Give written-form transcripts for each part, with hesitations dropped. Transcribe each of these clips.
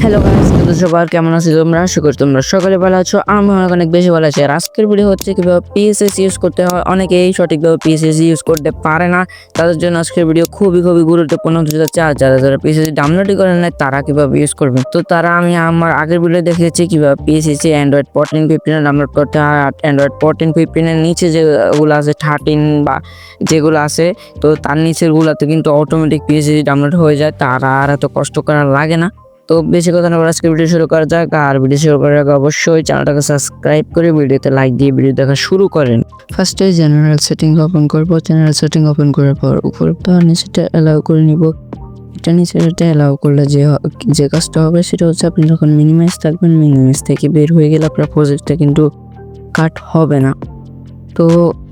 Hello guys, তো সবার কেমন আছো তোমরা? আশা করি তোমরা সকালে ভালো আছো। আমি অনেক বেশি ভালো আছি। আর আজকের ভিডিও হচ্ছে কিভাবে পিএসএস ইউজ করতে হয়। অনেকেই সঠিকভাবে পিএসএস ইউজ করতে পারে না, তাদের জন্য আজকের ভিডিও খুবই গুরুত্বপূর্ণ হতে যাচ্ছে। আর যারা পিএসএস ডাউনলোডই করেন না তারা কিভাবে ইউজ করবে, তো তারা আমি আমার আগের ভিডিও দেখিয়েছি কিভাবে পিএসএস অ্যান্ড্রয়েড 14-15 ডাউনলোড করতে হয়। আর অ্যান্ড্রয়েড 14-15 এর নিচে যেগুলো আছে 13 বা যেগুলো আছে, তো তার নিচের গুলাতে কিন্তু অটোমেটিক পিএসএস ডাউনলোড হয়ে যায়, তারা আর এত কষ্ট করা লাগে না। তো বেশি কথা না বলে আজকে ভিডিও শুরু করা যাক। আর ভিডিও শুরু করার আগে অবশ্যই চ্যানেলটাকে সাবস্ক্রাইব করে ভিডিওতে লাইক দিয়ে ভিডিও দেখা শুরু করেন। ফার্স্টে জেনারেল সেটিং ওপেন করব। জেনারেল সেটিং ওপেন করার পর উপরটা নিচেটা অ্যালাউ করে নিব। এটা নিচেটা অ্যালাউ করলে যে কাজটা হবে সেটা হচ্ছে আপনি যখন মিনিমাইজ থাকবেন, মিনিমাইজ থেকে বের হয়ে গেলে আপনার প্রজেক্টটা কিন্তু কাট হবে না। তো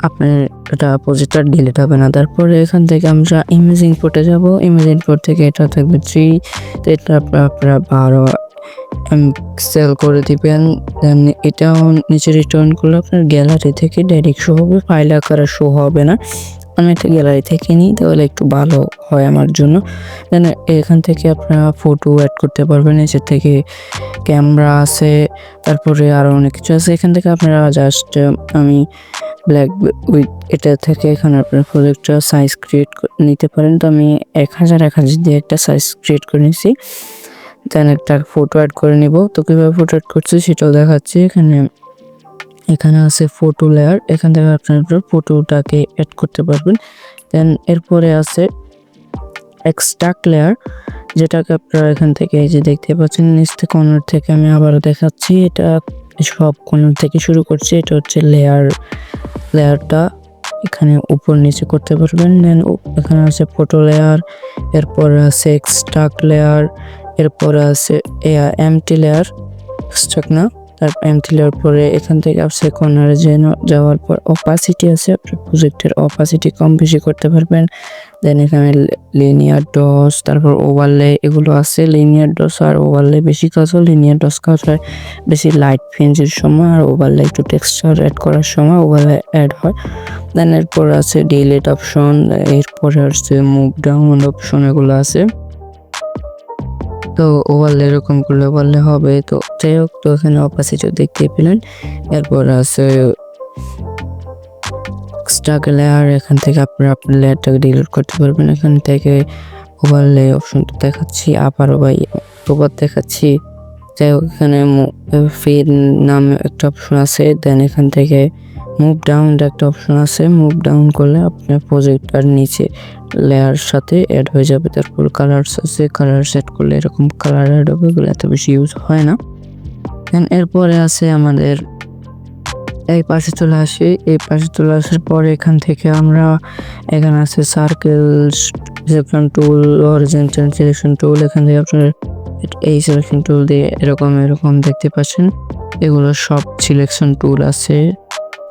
আপনার এটা প্রজেক্টটা ডিলিট হবে না। তারপরে এখান থেকে আমরা ইমেজ ইনপুটে যাব। ইমেজ ইনপুট থেকে এটা থাকবে 3, তো এটা আপনারা 12 পিক্সেল করে দিবেন। দেন এটাও নিচে রিটার্ন করলে আপনার গ্যালারি থেকে ডাইরেক্ট শো হবে, ফাইল আকারে শো হবে না। আমি একটা গ্যালারি থেকে নিই, তাহলে একটু ভালো হয় আমার জন্য। দেন এখান থেকে আপনারা ফটো অ্যাড করতে পারবেন। নিচের থেকে ক্যামেরা আছে, তারপরে আরও অনেক কিছু আছে। এখান থেকে আপনারা জাস্ট আমি ব্ল্যাক উইথ এটা থেকে এখানে আপনার প্রজেক্টটা সাইজ ক্রিয়েট নিতে পারেন। তো আমি 1000 দিয়ে একটা সাইজ ক্রিয়েট করে নিয়েছি। দেন একটা ফটো অ্যাড করে নিব। তো কীভাবে ফটো অ্যাড করছি সেটাও দেখাচ্ছি। এখানে আছে ফটো লেয়ার, এখান থেকে আপনার ফটোটাকে অ্যাড করতে পারবেন। দেন এরপরে আছে এক্সট্রাক্ট লেয়ার, যেটাকে আপনারা এখান থেকে এই যে দেখতে পাচ্ছেন নিচ থেকে কর্নার থেকে আমি আবারও দেখাচ্ছি। এটা সব কর্নার থেকে শুরু করছি। এটা হচ্ছে লেয়ারটা এখানে উপর নিচে করতে পারবেন। দেন এখানে আছে ফটো লেয়ার, এরপরে আছে এক্সট্রাক্ট লেয়ার, এরপরে আছে এমটি লেয়ার, এক্সট্রাক্ট না, তারপর এমটি লেয়ার পরে এখান থেকে আছে কর্নারে যাওয়ার পর অপাসিটি আছে। আপনার প্রজেক্টের অপাসিটি কম বেশি করতে পারবেন। দেন এখানে লিনিয়ার ডস, তারপর ওভারলে, এগুলো আছে। লিনিয়ার ডস আর ওভারলে বেশি কাজ হয়। লিনিয়ার ডস কাজ হয় বেশি লাইট ফিনিশের সময়, আর ওভারলে একটু টেক্সচার অ্যাড করার সময় ওভারলে অ্যাড হয়। দেন এরপর আছে ডিলিট অপশন, এরপরে আছে মুভ ডাউন অপশন, এগুলো আছে। তো ওভারলে এরকম করলে ওভারলে হবে। তো যাই হোক, তো এখানে অপাসিটি দেখতে পেলেন। এরপর আছে এক্সট্রাক্ট লেয়ার, এখান থেকে আপনার লেয়ারটাকে ডিলিট করতে পারবেন। এখান থেকে ওভারলে অপশনটা দেখাচ্ছি, আবারও প্রবাদ দেখাচ্ছি। যাই হোক, এখানে ফিড নামে একটা অপশন আছে। দেন এখান থেকে মুভ ডাউন একটা অপশন আছে। মুভ ডাউন করলে আপনার প্রজেক্টটার নিচে লেয়ার সাথে অ্যাড হয়ে যাবে। তারপর কালার্স আছে, কালার সেট করলে এরকম কালার অ্যাড হবে, এগুলো এত বেশি ইউজ হয় না। দেন এরপরে আছে আমাদের এই পাশে চলে আসি। এই পাশে চলে আসার পরে এখান থেকে আমরা এখানে আছে circle selection tool, horizontal selection tool. এখান থেকে আপনার এই সিলেকশন টুল দিয়ে এরকম দেখতে পাচ্ছেন, এগুলো সব সিলেকশন টুল আছে।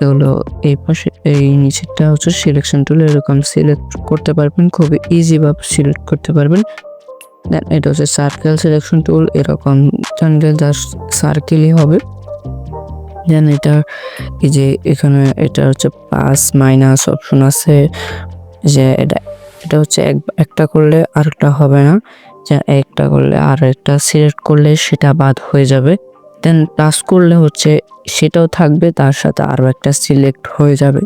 এগুলো এই পাশে এই নিচেরটা হচ্ছে সিলেকশন টুল, এরকম সিলেক্ট করতে পারবেন, খুবই ইজি ভাবে সিলেক্ট করতে পারবেন। দেন এটা হচ্ছে সার্কেল সিলেকশন টুল, এরকম টানলে জাস্ট সার্কেলই হবে। দেন এটা এই যে এখানে এটা হচ্ছে প্লাস মাইনাস অপশন আছে, যে এটা হচ্ছে একটা করলে আরেকটা হবে না, যে একটা করলে আর একটা সিলেক্ট করলে সেটা বাদ হয়ে যাবে। দেন প্লাস করলে হচ্ছে সেটাও থাকবে, তার সাথে আরও একটা সিলেক্ট হয়ে যাবে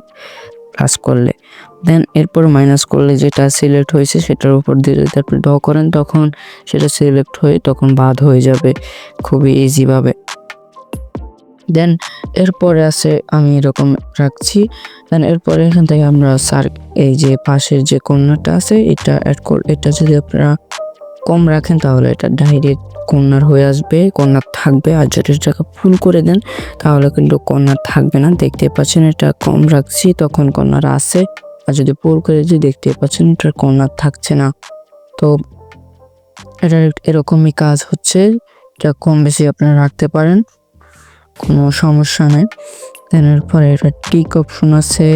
প্লাস করলে। দেন এরপর মাইনাস করলে যেটা সিলেক্ট হয়েছে সেটার উপর দিয়ে যদি আপনি ড্র করেন তখন সেটা সিলেক্ট হয়ে তখন বাদ হয়ে যাবে খুবই ইজিভাবে। দেন এরপরে আছে আমি এরকম রাখছি। দেন এরপরে এখান থেকে আমরা এই যে পাশের যে কর্নারটা আছে এটা এটা যদি আপনারা কম রাখেন তাহলে এটা ডাইরেক্ট কর্নার হয়ে আসবে, কর্নার থাকবে। আর যদি এটাকে ফুল করে দেন তাহলে কিন্তু কর্নার থাকবে না। দেখতে পাচ্ছেন এটা কম রাখছি তখন কর্নার আছে, আর যদি পুল করে যদি দেখতে পাচ্ছেন এটার কর্নার থাকছে না। তো এটা এরকমই কাজ হচ্ছে, এটা কম বেশি আপনারা রাখতে পারেন, কোনো সমস্যা নেই। দেন এরপরে এটা টিক অপশন আছে,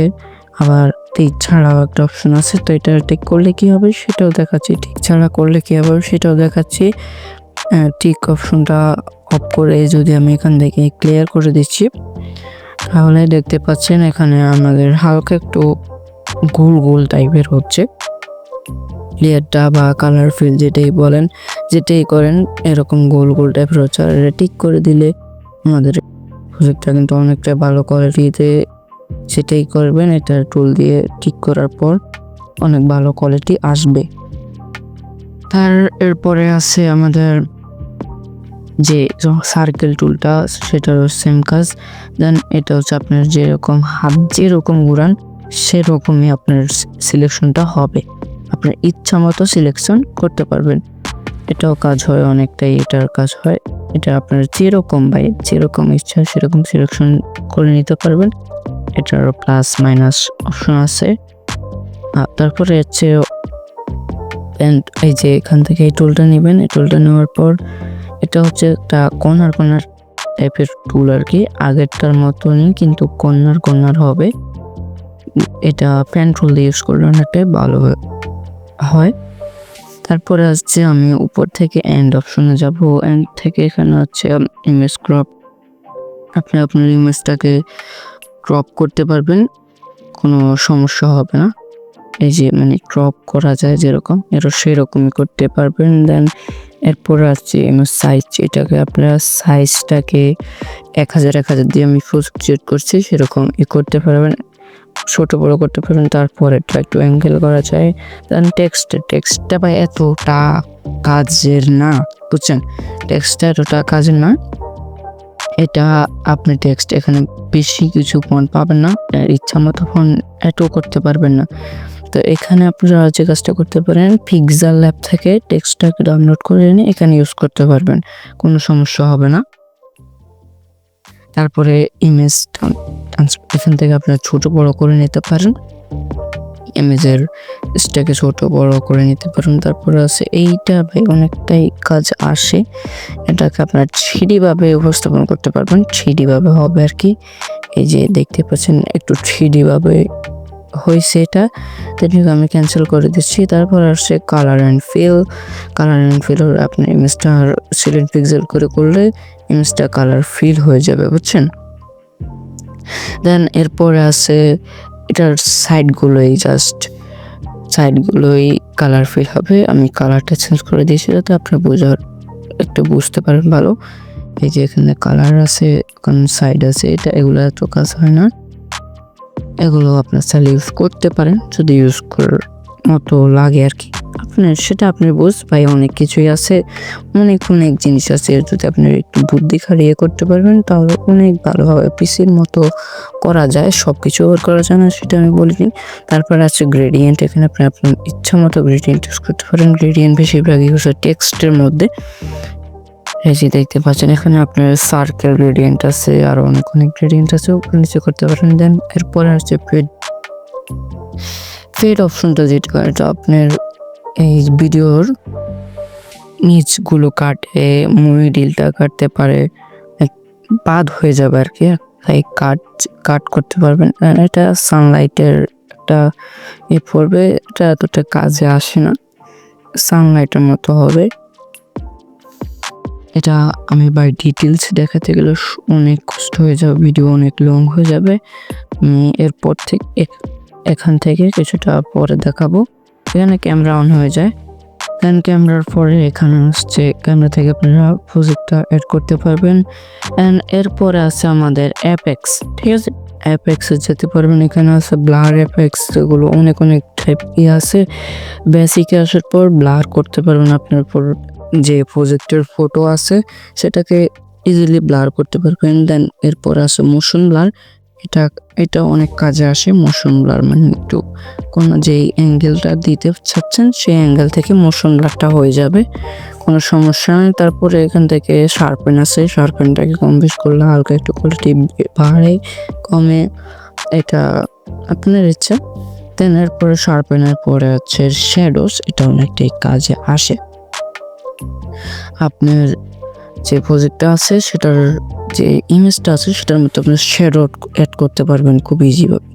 আবার টিক ছাড়াও একটা অপশন আছে। তো এটা টিক করলে কি হবে সেটাও দেখাচ্ছি, টিক ছাড়া করলে কি হবে সেটাও দেখাচ্ছি। টিক অপশনটা অফ করে যদি আমি এখান থেকে ক্লিয়ার করে দিচ্ছি তাহলে দেখতে পাচ্ছেন এখানে আমাদের হালকা একটু গোল গোল টাইপের হচ্ছে। লেয়ারটা বা কালার ফিল যেটাই বলেন, যেটাই করেন এরকম গোল গোল টাইপের হচ্ছে। আর এটা টিক করে দিলে আমাদের প্রজেক্টটা কিন্তু অনেকটা ভালো কোয়ালিটিতে, সেটাই করবেন। এটা টুল দিয়ে টিক করার পর অনেক ভালো কোয়ালিটি আসবে। তার এরপরে আছে আমাদের যে সার্কেল টুলটা, সেটারও সেম কাজ। দেন এটা হচ্ছে আপনার যেরকম হাত যেরকম ঘুরান সেরকমই আপনার সিলেকশনটা হবে, আপনার ইচ্ছা মতো সিলেকশন করতে পারবেন। এটাও কাজ হয় অনেকটাই, এটার কাজ হয়। এটা আপনার যেরকম ইচ্ছা সেরকম সিলেকশন করে নিতে পারবেন। এটার প্লাস মাইনাস অপশন আছে। তারপরে হচ্ছে এই যে এখান থেকে এই টুলটা নেবেন। এই টুলটা নেওয়ার পর এটা হচ্ছে একটা কর্নার টাইপের টুল আর কি, আগেরটার মতনই কিন্তু কর্নার হবে। এটা পেন টুল দিয়ে ইউজ করলে অনেকটাই ভালো হয়। তারপরে আসছে আমি উপর থেকে এন্ড অপশনে যাব। এন্ড থেকে এখানে হচ্ছে ইমেজ ক্রপ, আপনি আপনার ইমেজটাকে ক্রপ করতে পারবেন, কোনো সমস্যা হবে না। এই যে মানে ক্রপ করা যায় যেরকম, এরও সেরকমই করতে পারবেন। দেন এরপর আসছে ইমেজ সাইজ, এটাকে আপনারা সাইজটাকে 1000 দিয়ে আমি সেট করছি, সেরকম করতে পারবেন, ছোট বড় করতে পারবেন। তারপর এটা একটু অ্যাঙ্গেল করা যায়। দেন টেক্সটটা ভাই এতটা কাজের না, বুঝছেন, টেক্সটটা এতটা কাজের না। এটা আপনি টেক্সট এখানে বেশি কিছু ফন্ট পাবেন না, ইচ্ছা মতো ফন্ট এটও করতে পারবেন না। তো এখানে আপনারা যে কাজটা করতে পারেন, পিক্সেল ল্যাব থেকে টেক্সটটাকে ডাউনলোড করে এনে এখানে ইউজ করতে পারবেন, কোনো সমস্যা হবে না। তারপরে ইমেজটা এখান থেকে আপনারা ছোট বড় করে নিতে পারেন, ইমেজের স্ট্যাকে ছোট বড় করে নিতে পারেন। তারপরে আছে এইটা ভাই অনেকটাই কাজ আসে, এটাকে আপনার 3D ভাবে উপস্থাপন করতে পারবেন, 3D ভাবে হবে আর কি। এই যে দেখতে পাচ্ছেন একটু 3D ভাবে হয়েছে এটা, তেমনি আমি ক্যান্সেল করে দিচ্ছি। তারপর আসছে কালার অ্যান্ড ফিল, আপনি ইমেজটা সিলেক্ট পিক্সেল করে করলে ইমেজটা কালার ফিল হয়ে যাবে, বুঝছেন। দেন এরপরে আছে এটার সাইডগুলোই কালার ফিল হবে। আমি কালারটা চেঞ্জ করে দিয়েছি যাতে আপনি একটু বুঝতে পারেন ভালো। এই যে এখানে কালার আছে, এখানে সাইড আছে, এগুলো এত কাজ হয় না, এগুলো আপনার চাইলে ইউজ করতে পারেন যদি ইউজ করার মতো লাগে আর কি। সেটা আপনি ভাই অনেক কিছুই আছে, অনেক জিনিস আছে, যদি আপনি একটু বুদ্ধি খাটিয়ে করতে পারবেন তাহলে অনেক ভালোভাবে পিসির মতো করা যায়। সব কিছু করা যায় না সেটা আমি বলিনি। তারপর আছে গ্রেডিয়েন্ট, এখানে আপনি আপনার ইচ্ছা মতো গ্রেডিয়েন্ট ইউজ করতে পারেন। গ্রেডিয়েন্ট বেশিরভাগ ইউজ হয় টেক্সটের মধ্যে। এই যে দেখতে পাচ্ছেন এখানে আপনার সার্কেল গ্রেডিয়েন্ট আছে, আরো অনেক গ্রেডিয়েন্ট আছে, উপর নিচে করতে পারেন। দেন এরপরে আছে ফেড অপশনটা, যেটা এটা আপনার এই ভিডিওর নিচগুলো কাটে, মিডিলটা কাটতে পারে, বাদ হয়ে যাবে আর কি, তাই কাট করতে পারবেন। এটা সানলাইটের একটা পড়বে, এটা এতটা কাজে আসে না, সানলাইটের মতো হবে। এটা আমি বাই ডিটেলস দেখাতে গেলে অনেক কষ্ট হয়ে যাবে, ভিডিও অনেক লং হয়ে যাবে। এরপর থেকে এখান থেকে কিছুটা পরে দেখাবো। এখানে ক্যামেরা অন হয়ে যায়, দেন ক্যামেরার পরে এখানে আসছে ক্যামেরা থেকে আপনারা প্রজেক্টটা অ্যাড করতে পারবেন। অ্যান্ড এরপরে আছে আমাদের অ্যাপেক্স, ঠিক আছে, অ্যাপেক্সে যেতে পারবেন। এখানে আছে ব্লার অ্যাপেক্স, এগুলো অনেক টাইপ আছে। বেসিকে আসার পর ব্লার করতে পারবেন, আপনার যে প্রজেক্টের ফটো আছে সেটাকে ইজিলি ব্লার করতে পারবেন। দেন এরপর আছে মোশন ব্লার, এটা অনেক কাজে আসে। মোশন ব্লার মানে একটু কোনো যেই অ্যাঙ্গেলটা দিতে চাচ্ছেন সেই অ্যাঙ্গেল থেকে মোশন ব্লারটা হয়ে যাবে, কোনো সমস্যা নেই। তারপরে এখান থেকে শার্পেন আছে, শার্পেনটাকে কম বেশ করলে হালকা একটু কোয়ালিটি বাড়ে কমে, এটা আপনার ইচ্ছা। দেন এরপরে শার্পেনের পরে হচ্ছে শ্যাডোস, এটা অনেকটাই কাজে আসে। আপনার যে প্রজেক্টটা আছে সেটার যে ইমেজটা আছে সেটার মধ্যে আপনি শ্যাডো অ্যাড করতে পারবেন খুব ইজিভাবে,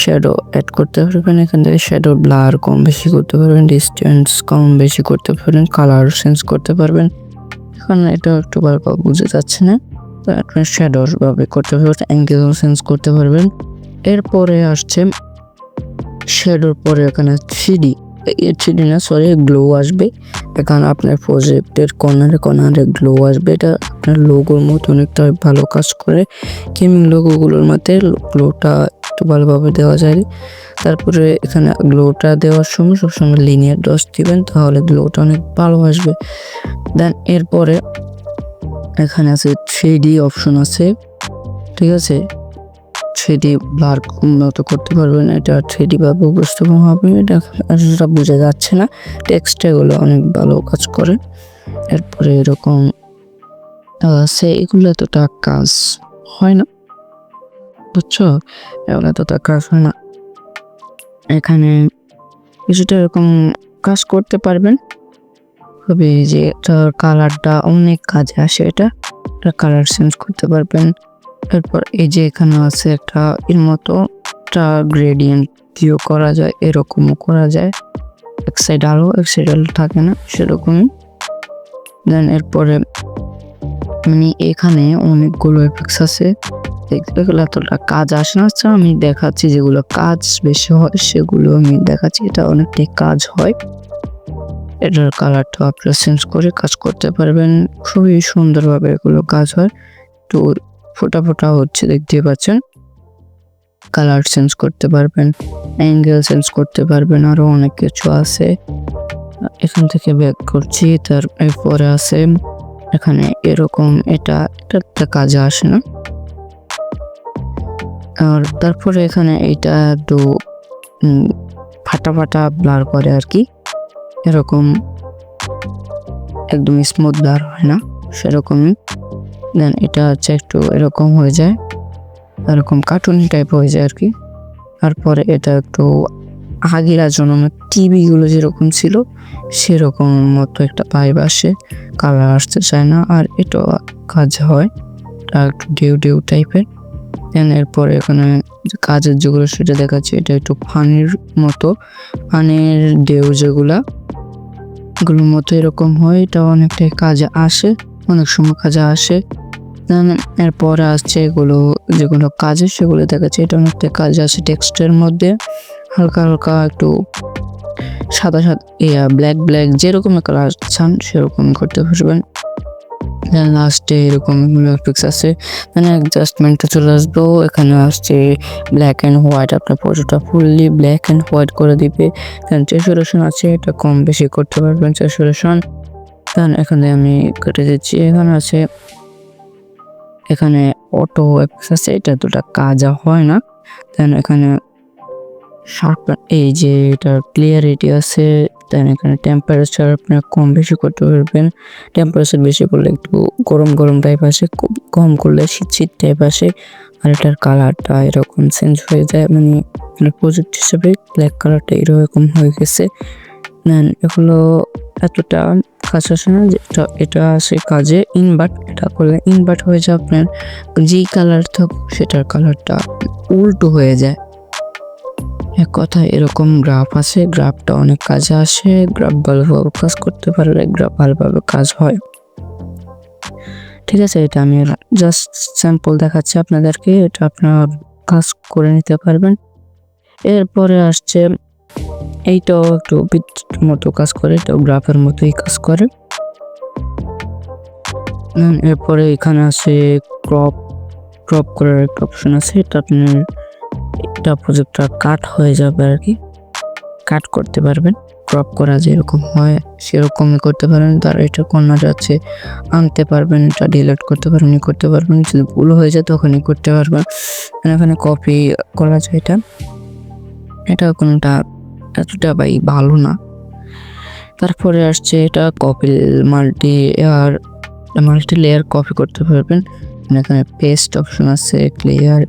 শ্যাডো অ্যাড করতে পারবেন। এখান থেকে শ্যাডো ব্লার কম বেশি করতে পারবেন, ডিস্টেন্স কম বেশি করতে পারবেন, কালার চেঞ্জ করতে পারবেন। এখন এটা একটু ভালো বুঝে যাচ্ছে না, তো আপনি শ্যাডোর ভাবে করতে পারবেন, অ্যাঙ্গেল চেঞ্জ করতে পারবেন। এরপরে আসছে শ্যাডোর পরে এখানে থ্রিডি না, সরি, গ্লো আসবে। এখানে আপনার প্রজেক্টের কর্নারে কর্নারে গ্লো আসবে। এটা আপনার লোগোর মতো অনেকটা ভালো কাজ করে। গেমিং লোগোগুলোর মধ্যে গ্লোটা একটু ভালোভাবে দেওয়া যায়। তারপরে এখানে গ্লোটা দেওয়ার সময় সবসময় লিনিয়ার ডস দিবেন, তাহলে গ্লোটা অনেক ভালো আসবে। দেন এরপরে এখানে আছে 3D অপশন আছে, ঠিক আছে। 3D ব্লার উন্নত করতে পারবেন, এটা 3D ভাবে উপস্থাপন হবে। এটা বোঝা যাচ্ছে না, টেক্সটে এগুলো অনেক ভালো কাজ করে। এরপরে এরকম আছে, এগুলো এতটা কাজ হয় না, বুঝছো, এগুলো এতটা কাজ হয় না। এখানে কিছুটা এরকম কাজ করতে পারবেন, তবে যে এটার কালারটা অনেক কাজে আসে, এটা কালার চেঞ্জ করতে পারবেন। এরপর এই যে এখানে আছে একটা এর মতো একটা গ্রেডিয়েন্ট দিয়েও করা যায়, এরকমও করা যায়, এক সাইড আলো এক সাইড আলো থাকে না সেরকমই। দেন এরপরে মানে এখানে অনেকগুলো এফেক্টস আছে, এগুলো এতটা কাজ আসে না। আচ্ছা আমি দেখাচ্ছি যেগুলো কাজ বেশি হয় সেগুলো আমি দেখাচ্ছি। এটা অনেকটাই কাজ হয়, এটার কালারটা আপনারা চেঞ্জ করে কাজ করতে পারবেন, খুবই সুন্দরভাবে এগুলো কাজ হয়। তো ফোটা ফোটা হচ্ছে দেখতে পাচ্ছেন, কালার চেঞ্জ করতে পারবেন, অ্যাঙ্গেল চেঞ্জ করতে পারবেন, আরো অনেক কিছু আছে। এখান থেকে ব্যাক করছি, তারপরে আছে এখানে এরকম, এটা একটা কাজে আসে না। আর তারপরে এখানে এটা একটু ফাটা ফাটা ব্লার করে আর কি, এরকম একদম স্মুথ ব্লার হয় না সেরকমই। দেন এটা হচ্ছে একটু এরকম হয়ে যায়, এরকম কার্টুনি টাইপ হয়ে যায় আর কি। তারপরে এটা একটু আগের জন্মের টিভিগুলো যেরকম ছিল সেরকম মতো একটা পাইপ আসে, কালার আসতে চায় না। আর এটা কাজ হয়, এটা একটু ডেউ ডেউ টাইপের। দেন এরপরে এখানে কাজের যেগুলো সেটা দেখাচ্ছে, এটা একটু পানির মতো, পানির ডেউ যেগুলা এগুলোর মতো এরকম হয়, এটা অনেকটাই কাজে আসে, অনেক সময় কাজে আসে। দেন এরপরে আসছে এগুলো যেগুলো কাজে সেগুলো দেখাচ্ছে, এটা অনেকটা কাজে আসে। টেক্সটের মধ্যে হালকা হালকা একটু সাদা সাদা ব্ল্যাক ব্ল্যাক যেরকম কালার চান সেরকম করতে পারবেন। দেন লাস্টে এরকম এফেক্টস আছে, মানে অ্যাডজাস্টমেন্টটা চলে আসবো। এখানে আসছে ব্ল্যাক অ্যান্ড হোয়াইট, আপনার ফটোটা ফুললি ব্ল্যাক অ্যান্ড হোয়াইট করে দিবে। দেন স্যাচুরেশন আছে, এটা কম বেশি করতে পারবেন স্যাচুরেশন। দেন এখানে আমি কেটে দিচ্ছি। এখানে আছে, এখানে অটো এফেক্টস আছে, এটা দুটা কাজ হয় না। দেন এখানে শার্প, এই যে এটা ক্লিয়ারিটি আছে। দেন এখানে টেম্পারেচার আপনার কম বেশি করতে পারবেন, টেম্পারেচার বেশি করলে একটু গরম গরম টাইপ আসে, কম করলে শীত শীত টাইপ আসে। আর এটার কালারটা এরকম চেঞ্জ হয়ে যায়, মানে প্রজেক্ট হিসেবে ব্ল্যাক কালারটা এরকম হয়ে গেছে। দেন এগুলো এতটা কাজ আসে না, যেটা এটা আসে কাজে ইনভার্ট, এটা করলে ইনভার্ট হয়ে যায়, আপনার যেই কালার থাকুক সেটার কালারটা উল্টো হয়ে যায়। এক কথায় এরকম গ্রাফ আছে, গ্রাফটা অনেক কাজে আসে, গ্রাফ ভালোভাবে কাজ করতে পারলে গ্রাফ ভালোভাবে কাজ হয়, ঠিক আছে। এটা আমি জাস্ট স্যাম্পল দেখাচ্ছি আপনাদেরকে, এটা আপনার কাজ করে নিতে পারবেন। এরপরে আসছে এইটাও একটু মতো কাজ করে, এটাও গ্রাফের মতোই কাজ করে। এরপরে এখানে আছে ক্রপ করার একটা অপশন আছে, এটা আপনার এটা প্রজেক্টটা কাট হয়ে যাবে আর কি, কাট করতে পারবেন, ক্রপ করা যেরকম হয় সেরকমই করতে পারবেন। তার এটা কর্নার আছে, আনতে পারবেন, এটা ডিলিট করতে পারবেন, করতে পারবেন, যদি ভুল হয়ে যায় তখনই করতে পারবেন। এখানে কপি করা যায়, এটা কোনটা এতটা ভালো না। তারপরে আসছে এটা কপি মাল্টি লেয়ার কপি করতে পারবেন। এখানে পেস্ট অপশন আছে, ক্লিয়ার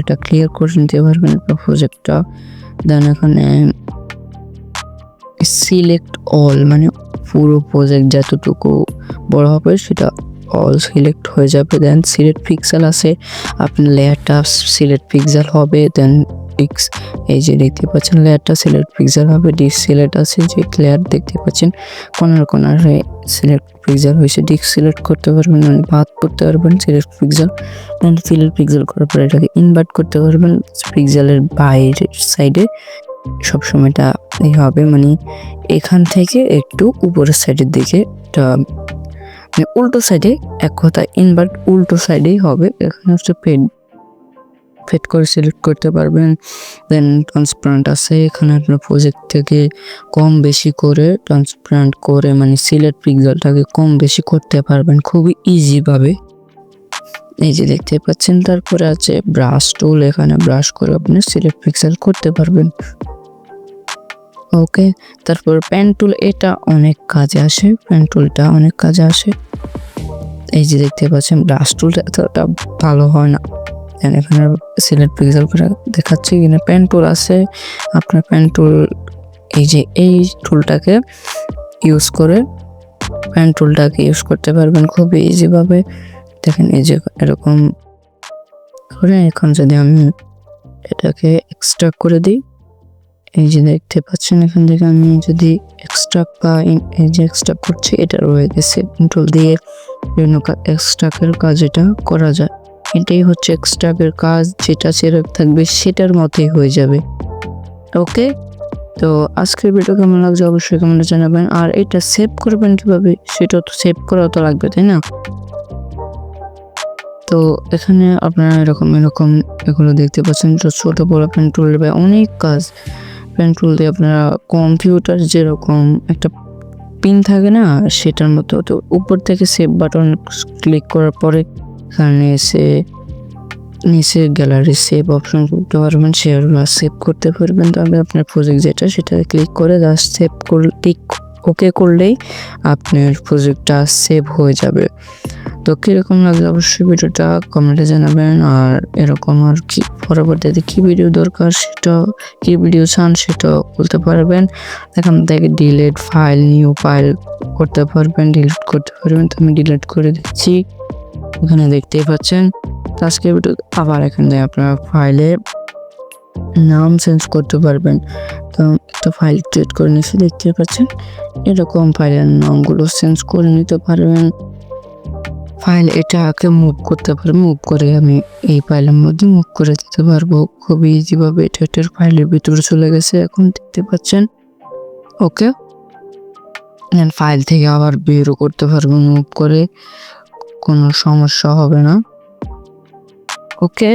এটা ক্লিয়ার করে নিতে পারবেন প্রজেক্টটা। দেন এখানে সিলেক্ট অল, মানে পুরো প্রজেক্ট যতটুকু বড় হবে সেটা অল সিলেক্ট হয়ে যাবে। দেন সিলেক্ট পিক্সেল আছে, আপনার লেয়ারটা সিলেক্ট পিক্সেল হবে। দেন এই যে দেখতে পাচ্ছেন লেয়ারটা সিলেক্ট পিক্সেল হবে। সিলেক্ট আছে, যে লেয়ার দেখতে পাচ্ছেন কোনারে সিলেক্ট পিক্সেল হয়েছে, সিলেক্ট করতে পারবেন, মানে বাদ করতে পারবেন select pixel. Then select pixel করার পরে এটাকে ইনভার্ট করতে পারবেন পিক্সেলের বাইরের সাইডে, সবসময়টা এই হবে, মানে এখান থেকে একটু উপরের সাইডের দিকে, এটা মানে উল্টো সাইডে, এক কথা ইনভার্ট উল্টো সাইডেই হবে। এখানে হচ্ছে ফেড করে সিলেক্ট করতে পারবেন। দেন ট্রান্সপারেন্ট আছে, এখানে আপনার প্রজেক্ট থেকে কম বেশি করে ট্রান্সপারেন্ট করে মানে সিলেক্ট পিক্সেলটাকে কম বেশি করতে পারবেন খুবই ইজিভাবে, এই যে দেখতে পাচ্ছেন। তারপরে আছে ব্রাশ টুল, এখানে ব্রাশ করে আপনি সিলেক্ট পিক্সেল করতে পারবেন। ওকে, তারপর পেন টুল, এটা অনেক কাজে আসে, পেন টুলটা অনেক কাজে আসে। এই যে দেখতে পাচ্ছেন ব্রাশ টুলটা এতটা ভালো হয় না, এখানে সিলেক্ট পিক্সেল করে দেখাচ্ছি। এখানে পেন টুল আছে, আপনার পেন টুল এই যে এই টুলটাকে ইউজ করে পেন টুলটাকে ইউজ করতে পারবেন খুবই ইজিভাবে। দেখেন এই যে এরকম করে, এখন যদি আমি এটাকে এক্সট্রাক্ট করে দিই, এই যে দেখতে পাচ্ছেন এখান থেকে আমি যদি এক্সট্রাক্ট বা এই যে এক্সট্রাক্ট করছি, এটা রয়ে গেছে। টুল দিয়ে বিভিন্ন এক্সট্রাক্টের কাজ এটা করা যায়, এটাই হচ্ছে এক্সট্রাক্টের কাজ, যেটা ছেড়ে থাকবে সেটার মতোই হয়ে যাবে। ওকে, তো আজকের ভিডিও কেমন লাগছে অবশ্যই কমেন্টে জানাবেন। আর এটা সেভ করবেন কিভাবে, সেটা তো সেভ করা তো লাগবে, তাই না? তো এখানে আপনারা এরকম এগুলো দেখতে পাচ্ছেন, ছোট বড় পেন টুল বা অনেক কাজ। পেন টুল দিয়ে আপনারা কম্পিউটার যেরকম একটা পিন থাকে না, সেটার মতো। তো উপর থেকে সেভ বাটন ক্লিক করার পরে এখানে এসে নিচে গ্যালারি সেভ অপশন করতে পারবেন, সেগুলো সেভ করতে পারবেন। তবে আপনার প্রজেক্ট যেটা, সেটা ক্লিক করে জাস্ট সেভ করলে, টিক ওকে করলেই আপনার প্রজেক্টটা সেভ হয়ে যাবে। তো কীরকম লাগবে অবশ্যই ভিডিওটা কমেন্টে জানাবেন। আর এরকম আর কি পরবর্তীতে কী ভিডিও দরকার, সেটা কী ভিডিও চান সেটাও বলতে পারবেন। এখান থেকে ডিলিট ফাইল, নিউ ফাইল করতে পারবেন, ডিলিট করতে পারবেন। তো আমি ডিলিট করে দিচ্ছি, এখানে দেখতেই পাচ্ছেন। আজকে ভিডিও আবার এখানে আপনার ফাইলে নাম চেঞ্জ করতে পারবেন। তো একটা ফাইল ক্রিয়েট করে নিচ্ছি, দেখতে পাচ্ছেন এরকম ফাইলের নামগুলো চেঞ্জ করে নিতে পারবেন। ফাইল এটাকে মুভ করতে পারবেন, মুভ করে আমি এই ফাইলের মধ্যে মুভ করে দিতে পারবো খুবই ইজিভাবে। এটার ফাইলের ভিতরে চলে গেছে, এখন দেখতে পাচ্ছেন। ওকে, ফাইল থেকে আবার বেরও করতে পারবেন মুভ করে, কোনো সমস্যা হবে না। ওকে,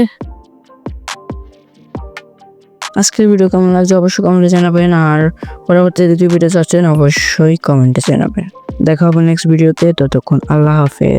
আজকের ভিডিও কেমন লাগছে অবশ্যই কমেন্টে জানাবেন। আর পরবর্তীতে যদি ভিডিও চাচ্ছেন অবশ্যই কমেন্টে জানাবেন। দেখা হবে নেক্সট ভিডিওতে, ততক্ষণ আল্লাহ হাফেজ।